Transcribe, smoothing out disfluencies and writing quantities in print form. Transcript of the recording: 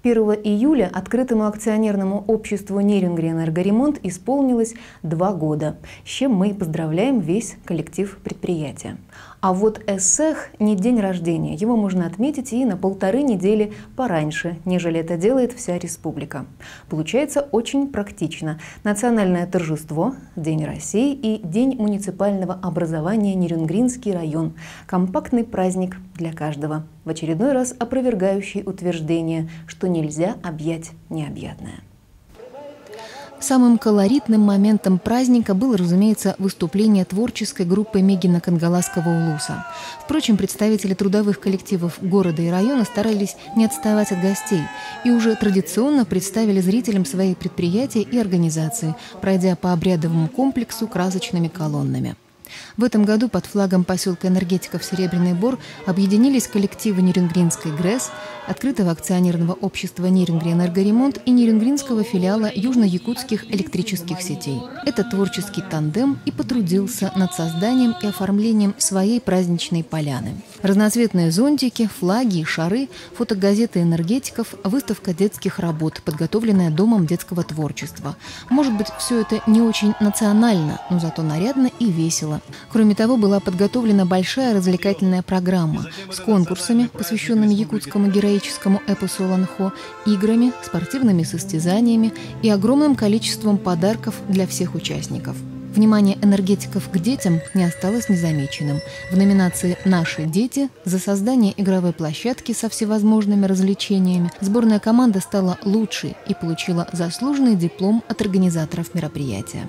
1 июля открытому акционерному обществу «Нерюнгри-Энергоремонт» исполнилось 2 года, с чем мы поздравляем весь коллектив предприятия. А вот ЭСЭХ не день рождения, его можно отметить и на 1,5 недели пораньше, нежели это делает вся республика. Получается очень практично. Национальное торжество, День России и День муниципального образования Нерюнгринский район. Компактный праздник для каждого, в очередной раз опровергающий утверждение, что нельзя объять необъятное. Самым колоритным моментом праздника было, разумеется, выступление творческой группы Мегина Кангаласского улуса. Впрочем, представители трудовых коллективов города и района старались не отставать от гостей и уже традиционно представили зрителям свои предприятия и организации, пройдя по обрядовому комплексу красочными колоннами. В этом году под флагом поселка энергетиков «Серебряный Бор» объединились коллективы Нерюнгринской ГРЭС, открытого акционерного общества «Нерюнгри-Энергоремонт» и Нерюнгринского филиала южно-якутских электрических сетей. Этот творческий тандем и потрудился над созданием и оформлением своей праздничной поляны. Разноцветные зонтики, флаги и шары, фотогазеты энергетиков, выставка детских работ, подготовленная Домом детского творчества. Может быть, все это не очень национально, но зато нарядно и весело. Кроме того, была подготовлена большая развлекательная программа с конкурсами, посвященными якутскому героическому эпосу Ланхо, играми, спортивными состязаниями и огромным количеством подарков для всех участников. Внимание энергетиков к детям не осталось незамеченным. В номинации «Наши дети» за создание игровой площадки со всевозможными развлечениями сборная команда стала лучшей и получила заслуженный диплом от организаторов мероприятия.